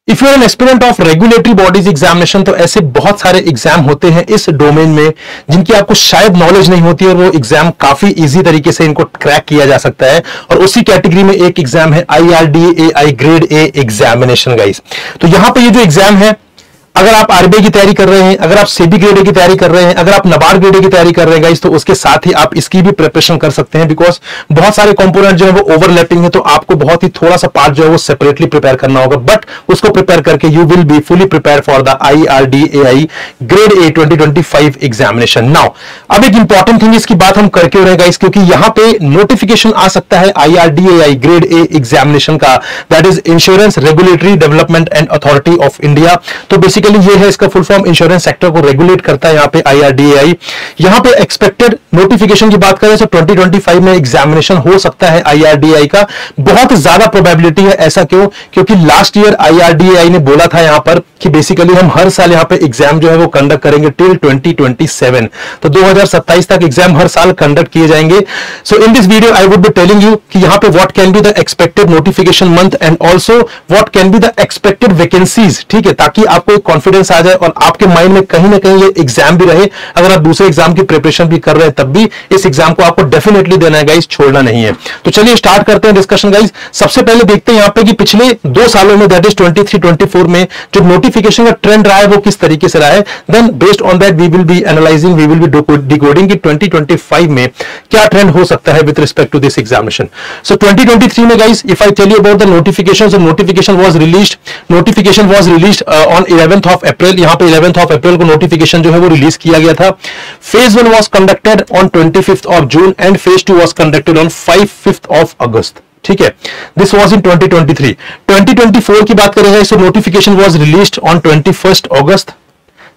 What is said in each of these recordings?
If you are an aspirant of regulatory bodies examination, तो ऐसे बहुत सारे एग्जाम होते हैं इस डोमेन में जिनकी आपको शायद नॉलेज नहीं होती है, और वो एग्जाम काफी इजी तरीके से इनको क्रैक किया जा सकता है। और उसी कैटेगरी में एक एग्जाम है IRDAI grade A examination guys. तो यहां पे ये जो एग्जाम है, अगर आप आरबीआई की तैयारी कर रहे हैं, अगर आप सेबी ग्रेड ए की तैयारी कर रहे हैं, अगर आप नबार्ड ग्रेड ए की तैयारी कर रहे हैं गाइस, तो उसके साथ ही आप इसकी भी प्रिपरेशन कर सकते हैं, बिकॉज बहुत सारे कंपोनेंट जो है वो ओवरलैपिंग है, तो आपको बहुत ही थोड़ा सा पार्ट जो है वो सेपरेटली प्रिपेयर करना होगा, बट उसको प्रिपेयर करके you will be fully prepare for the IRDAI grade A 2025 examination. Now अब एक इंपॉर्टेंट थिंग, इसकी बात हम करके हो रहे हैं गाइस, क्योंकि यहां पे नोटिफिकेशन आ सकता है IRDAI ग्रेड ए एग्जामिनेशन का, that is insurance regulatory development and authority of India. तो बेसिकली ये है इसका फुल फॉर्म, इंश्योरेंस सेक्टर को रेगुलेट करता है यहाँ पे IRDAI। यहाँ पे एक्सपेक्टेड नोटिफिकेशन की बात करें तो 2025 में एग्जामिनेशन हो सकता है IRDAI का, बहुत ज्यादा प्रोबेबिलिटी है। ऐसा क्यों? क्योंकि लास्ट ईयर IRDAI ने बोला था यहाँ पर कि बेसिकली हम हर साल यहाँ पे एग्जाम जो है वो कंडक्ट करेंगे टिल 2027, तो 2027 तक एग्जाम हर साल कंडक्ट किए जाएंगे। So in this video I would be telling you कि यहाँ पे what can be the expected notification month and also what can be the expected vacancies, ठीक है, ताकि आपको एक कॉन्फिडेंस आ जाए और आपके माइंड में कहीं ना कहीं ये एग्जाम भी रहे। अगर आप दूसरे एग्जाम की प्रिपरेशन भी कर रहे हैं तब भी इस एग्जाम को आपको डेफिनेटली देना है गाइस, छोड़ना नहीं है। तो चलिए स्टार्ट करते हैं डिस्कशन गाइस। सबसे पहले देखते हैं यहाँ पे कि पिछले 2 सालों में, दैट इज 23-24 में जो नोटिफिकेशन का ट्रेंड रहा है वो किस तरीके से रहा है। Then based on that we will be analysing, we will be decoding कि 2025 में क्या ट्रेंड हो सकता है with respect to this examination. So 2023 में guys, if I tell you about the notification, so notification was released on 11th of April. यहाँ पे 11th of अप्रैल को नोटिफिकेशन जो है वो रिलीज किया गया था। Phase 1 was conducted on 25th of June and phase 2 was conducted on 5th of अगस्त, ठीक है। This was in 2023। 2024 की बात करेंगे, सो notification was released on 21st August.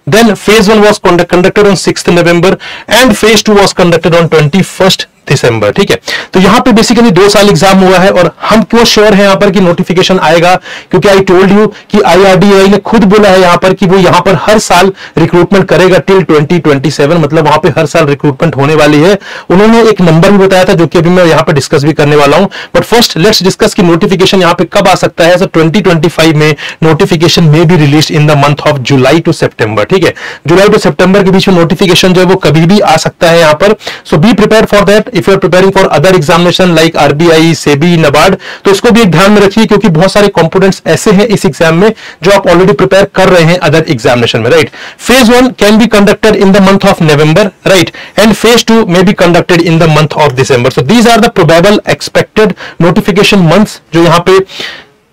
Then phase 1 was conducted on 6th November and phase 2 was conducted on 21st दिसंबर, ठीक है। तो यहां पे बेसिकली 2 साल एग्जाम हुआ है, और हम क्यों श्योर है यहां पर कि नोटिफिकेशन आएगा, क्योंकि आई टोल्ड यू कि IRDAI ने खुद बोला है यहां पर कि वो यहां पर हर साल रिक्रूटमेंट करेगा टिल 2027, मतलब वहां पे हर साल रिक्रूटमेंट होने वाली है। उन्होंने एक नंबर भी बताया था जो कि अभी मैं यहां पर डिस्कस भी करने वाला हूं, बट फर्स्ट लेट्स डिस्कस कि नोटिफिकेशन यहां पे कब आ सकता है। 2025 में नोटिफिकेशन में be release in the month of July to September, ठीक है। जुलाई टू सितंबर के बीच में नोटिफिकेशन जो है वो कभी भी आ सकता है यहां पर। So be prepare for that if you are preparing for other examination like RBI, SEBI, NABARD, तो इसको भी एक ध्यान में रखिए, क्योंकि बहुत सारे कंपोनेंट्स ऐसे हैं इस एग्जाम में जो आप ऑलरेडी प्रिपेयर कर रहे हैं अदर एग्जामिनेशन में, right. Phase 1 can be conducted in the month of November, right, and phase 2 may be conducted in the month of December. So these are the probable expected notification months जो यहां पे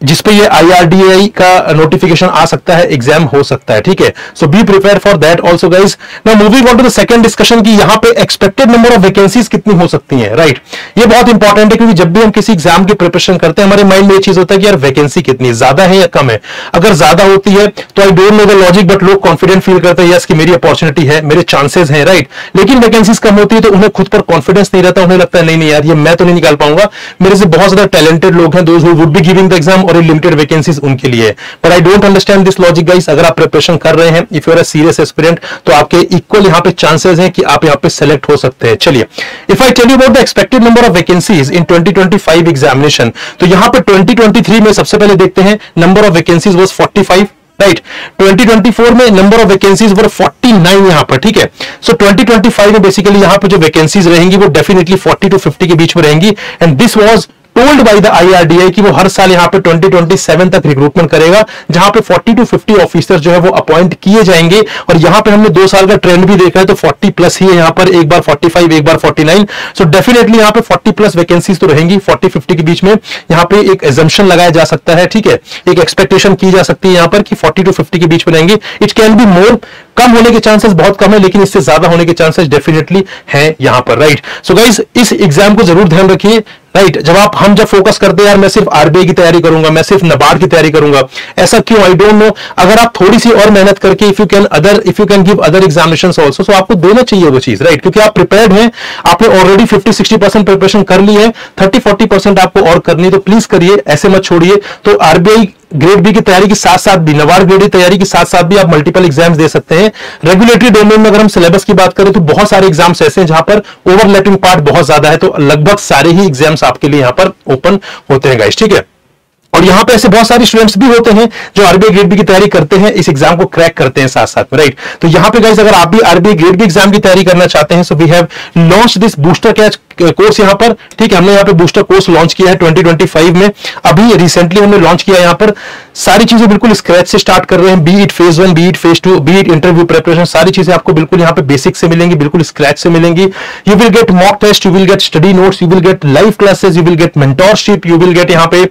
जिसपे ये IRDAI का notification आ सकता है, exam हो सकता है, ठीक है। So be prepare for that also guys. Now moving on to the second discussion की यहाँ पे एक्सपेक्टेड नंबर ऑफ वैकेंसीज कितनी हो सकती हैं, राइट। ये बहुत इंपॉर्टेंट है, क्योंकि जब भी हम किसी एग्जाम की प्रिपरेशन करते हैं हमारे माइंड में ये चीज होता है कि यार वैकेंसी कितनी ज्यादा है या कम है। अगर ज्यादा होती है तो आई don't know the logic, but लोग कॉन्फिडेंट फील करते हैं यस कि मेरी अपॉर्चुनिटी है, मेरे चांसेस हैं, राइट। लेकिन वैकेंसीज कम होती है तो उन्हें खुद पर कॉन्फिडेंस नहीं रहता, उन्हें लगता है नहीं नहीं यार ये मैं तो नहीं निकाल पाऊंगा, मेरे से बहुत ज्यादा टैलेंटेड लोग हैं those who would be giving the exam, और लिमिटेड वैकेंसी उनके लिए। But I don't understand this logic guys. अगर आप प्रिपरेशन कर रहे हैं, if you are a serious aspirant, तो आपके इक्वल यहां पे चांसेस हैं कि आप यहां पे सेलेक्ट हो सकते हैं। चलिए, if I tell you about the expected number of vacancies in 2025 examination, तो यहां पे 2023 में सबसे पहले देखते हैं number of vacancies was 45, right. 2024 में नंबर ऑफ वैकेंसीज वर 49 यहां पर, ठीक है। सो 2025 में बेसिकली यहां पर जो वैकेंसीज रहेंगी वो डेफिनेटली 40 to 50 के बीच में रहेंगी, and this was told by the IRDAI कि वो हर साल यहां पे 2027 तक रिक्रूटमेंट करेगा, जहां पे 40 to 50 ऑफिसर जो है वो अपॉइंट किए जाएंगे। और यहां पे हमने 2 साल का ट्रेंड भी देखा है, तो 40 प्लस ही है यहां पर, एक बार 45 एक बार 49। सो डेफिनेटली यहां पे 40 प्लस वैकेंसीज तो रहेंगी, 40-50 के बीच में यहां पे एक एजम्पशन लगाया जा सकता है, ठीक है। एक एक्सपेक्टेशन की जा सकती है यहां पर कि 40 to 50 के बीच में रहेंगे। इट कैन बी मोर, कम होने के चांसेस बहुत कम है, लेकिन इससे ज्यादा होने के चांसेस डेफिनेटली हैं यहां पर, राइट। सो गाइस, इस एग्जाम को जरूर ध्यान रखिए, राइट। हम जब फोकस करते हैं यार मैं सिर्फ RBI की तैयारी करूंगा, मैं सिर्फ नबार्ड की तैयारी करूंगा, ऐसा क्यों? I don't know. अगर आप थोड़ी सी और मेहनत करके if you can give other examinations also, so आपको देना चाहिए वो चीज, राइट, क्योंकि आप प्रिपेयर्ड हैं, आपने ऑलरेडी 50-60% प्रिपरेशन कर ली है, 30-40% आपको और करनी है, तो प्लीज करिए, ऐसे मत छोड़िए। तो RBI ग्रेड बी की तैयारी के साथ साथ भी, नबार्ड ग्रेड की तैयारी के साथ साथ भी आप मल्टीपल एग्जाम्स दे सकते हैं। रेगुलेटरी डोमेन में अगर हम सिलेबस की बात करें तो बहुत सारे एग्जाम्स ऐसे हैं जहां पर ओवरलैपिंग पार्ट बहुत ज्यादा है, तो लगभग सारे ही एग्जाम्स आपके लिए यहां पर ओपन होते हैं गाइस, ठीक है। और यहाँ पे ऐसे बहुत सारे स्टूडेंट्स भी होते हैं जो आरबीआई ग्रेड बी की तैयारी करते हैं, इस एग्जाम को क्रैक करते हैं साथ साथ में, राइट। तो यहाँ पे गाइस अगर आप भी आरबीआई ग्रेड बी एग्जाम की तैयारी करना चाहते हैं, so we have launch this booster catch course यहाँ पर, ठीक है। हमने यहाँ पे बूस्टर कोर्स लॉन्च किया है 2025 में, अभी रिसेंटली हमने लॉन्च किया है। यहाँ पर सारी चीजें बिल्कुल स्क्रैच से स्टार्ट कर रहे हैं, B it phase 1, B it phase 2, B it interview preparation, सारी चीजें आपको बिल्कुल यहाँ पे बेसिक से मिलेंगी, बिल्कुल स्क्रैच से मिलेंगी। You will get mock test, you will get study notes, you will get live classes, you will get mentorship, you will get यहाँ पे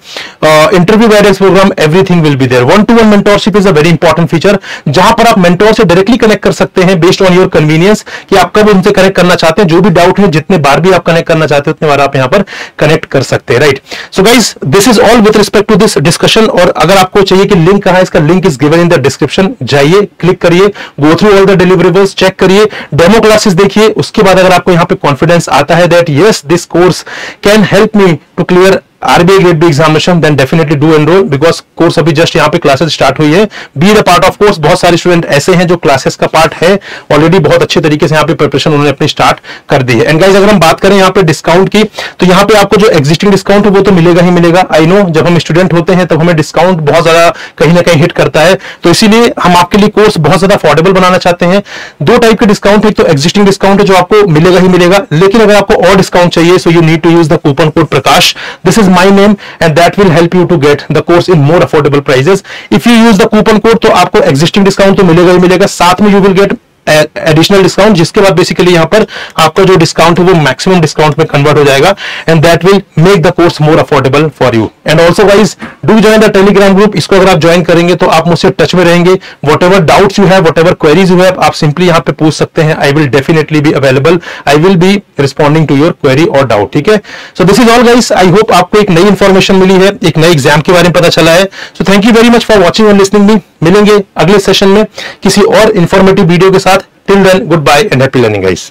interview guidance program, everything will be there. 1-to-1 mentorship is a very important feature, जहां पर आप mentor से directly connect कर सकते हैं based on your convenience, कि आप कब उनसे कनेक्ट करना चाहते हैं। जो भी डाउट है, जितने बार भी आप कनेक्ट करना चाहते हैं उतने बार आप यहाँ पर कनेक्ट कर सकते हैं, right. So guys this is all with respect to this discussion. और अगर आपको चाहिए कि लिंक कहां है, इसका link is given in the description, जाइए, क्लिक करिए, go through all the deliverables, check करिए, डेमो क्लासेस देखिए। उसके बाद अगर आपको यहाँ पे कॉन्फिडेंस आता है that yes this course can help me to clear RBI grade B examination, then definitely do enrol, because course अभी जस्ट यहाँ पे क्लासेस स्टार्ट हुई है। Be the part of course. बहुत सारे स्टूडेंट ऐसे हैं जो क्लासेस का पार्ट है ऑलरेडी, बहुत अच्छे तरीके से यहाँ पे प्रिपरेशन उन्होंने अपनी स्टार्ट कर दी है। एंड गाइस अगर हम बात करें यहाँ पे डिस्काउंट की, तो यहाँ पे आपको जो एग्जिस्टिंग डिस्काउंट है वो तो मिलेगा ही मिलेगा। आई नो जब हम स्टूडेंट होते हैं तब हमें डिस्काउंट बहुत ज्यादा कहीं ना कहीं हिट करता है, तो इसीलिए हम आपके लिए कोर्स बहुत ज्यादा अफोर्डेबल बनाना चाहते हैं। दो टाइप के डिस्काउंट, एक तो एग्जिस्टिंग डिस्काउंट है जो आपको मिलेगा ही मिलेगा, लेकिन अगर आपको और डिस्काउंट चाहिए, so you need to use the coupon code Prakash, this is my name, and that will help you to get the course in more affordable prices. If you use the coupon code, तो आपको existing discount तो मिलेगा ही मिलेगा, साथ में you will get additional discount, जिसके बाद basically यहां पर आपका जो डिस्काउंट है वो मैक्सिमम डिस्काउंट में कन्वर्ट हो जाएगा, and that will make the course more affordable for you. And also guys do join the Telegram group. इसको अगर आप ज्वाइन करेंगे तो आप मुझसे टच में रहेंगे। Whatever doubts you have, whatever queries you have, आप सिंपली यहां पे पूछ सकते हैं। I will definitely be available, I will be responding to your query और डाउट, ठीक है। So this is all guys, I hope आपको एक नई इंफॉर्मेशन मिली है, एक नए एग्जाम के बारे में पता चला है। So thank you very much for watching and listening me. मिलेंगे अगले सेशन में किसी और इंफॉर्मेटिव वीडियो के साथ। Till then, goodbye and happy learning, guys.